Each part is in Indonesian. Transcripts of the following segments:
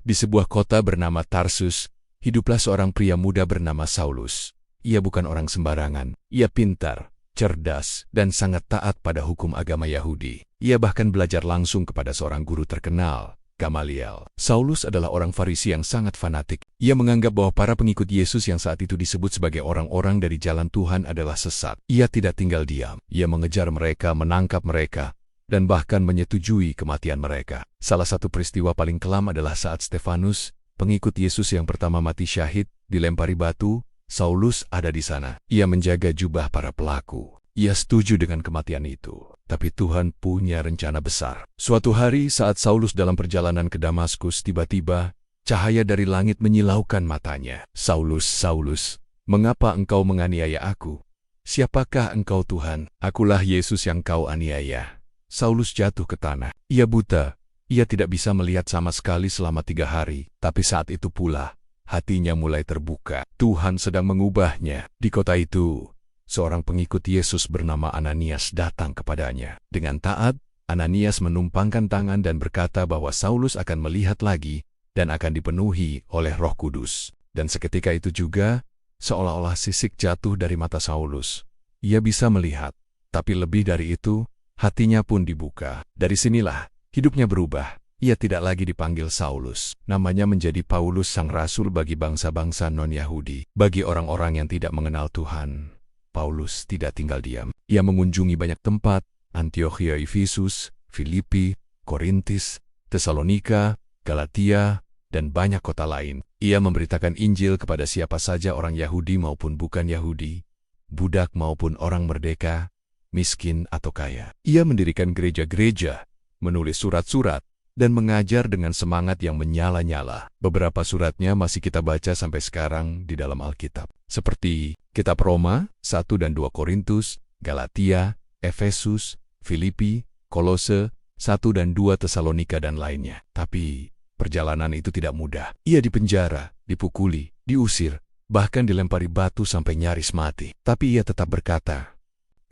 Di sebuah kota bernama Tarsus, hiduplah seorang pria muda bernama Saulus. Ia bukan orang sembarangan. Ia pintar, cerdas, dan sangat taat pada hukum agama Yahudi. Ia bahkan belajar langsung kepada seorang guru terkenal, Gamaliel. Saulus adalah orang Farisi yang sangat fanatik. Ia menganggap bahwa para pengikut Yesus yang saat itu disebut sebagai orang-orang dari jalan Tuhan adalah sesat. Ia tidak tinggal diam. Ia mengejar mereka, menangkap mereka, dan bahkan menyetujui kematian mereka. Salah satu peristiwa paling kelam adalah saat Stefanus, pengikut Yesus yang pertama mati syahid, dilempari batu. Saulus ada di sana. Ia menjaga jubah para pelaku. Ia setuju dengan kematian itu. Tapi Tuhan punya rencana besar. Suatu hari saat Saulus dalam perjalanan ke Damaskus, tiba-tiba cahaya dari langit menyilaukan matanya. "Saulus, Saulus, mengapa engkau menganiaya aku? Siapakah engkau Tuhan?" "Akulah Yesus yang kau aniaya." Saulus jatuh ke tanah. Ia buta. Ia tidak bisa melihat sama sekali selama 3 hari. Tapi saat itu pula, hatinya mulai terbuka. Tuhan sedang mengubahnya. Di kota itu, seorang pengikut Yesus bernama Ananias datang kepadanya. Dengan taat, Ananias menumpangkan tangan dan berkata bahwa Saulus akan melihat lagi dan akan dipenuhi oleh Roh Kudus. Dan seketika itu juga, seolah-olah sisik jatuh dari mata Saulus. Ia bisa melihat, tapi lebih dari itu, hatinya pun dibuka. Dari sinilah, hidupnya berubah. Ia tidak lagi dipanggil Saulus. Namanya menjadi Paulus, sang rasul bagi bangsa-bangsa non-Yahudi. Bagi orang-orang yang tidak mengenal Tuhan, Paulus tidak tinggal diam. Ia mengunjungi banyak tempat: Antiokhia, Efesus, Filipi, Korintus, Tesalonika, Galatia, dan banyak kota lain. Ia memberitakan Injil kepada siapa saja, orang Yahudi maupun bukan Yahudi, budak maupun orang merdeka, miskin atau kaya. Ia mendirikan gereja-gereja, menulis surat-surat, dan mengajar dengan semangat yang menyala-nyala. Beberapa suratnya masih kita baca sampai sekarang di dalam Alkitab, seperti Kitab Roma, 1 dan 2 Korintus, Galatia, Efesus, Filipi, Kolose, 1 dan 2 Tesalonika, dan lainnya. Tapi perjalanan itu tidak mudah. Ia dipenjara, dipukuli, diusir, bahkan dilempari batu sampai nyaris mati. Tapi ia tetap berkata,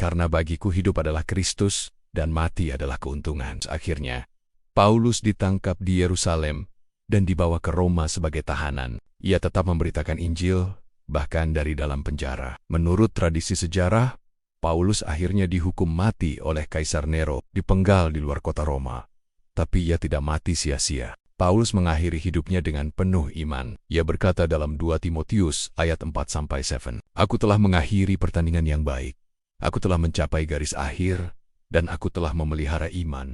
"Karena bagiku hidup adalah Kristus, dan mati adalah keuntungan." Akhirnya, Paulus ditangkap di Yerusalem dan dibawa ke Roma sebagai tahanan. Ia tetap memberitakan Injil, bahkan dari dalam penjara. Menurut tradisi sejarah, Paulus akhirnya dihukum mati oleh Kaisar Nero, dipenggal di luar kota Roma. Tapi ia tidak mati sia-sia. Paulus mengakhiri hidupnya dengan penuh iman. Ia berkata dalam 2 Timotius ayat 4-7, "Aku telah mengakhiri pertandingan yang baik. Aku telah mencapai garis akhir, dan aku telah memelihara iman."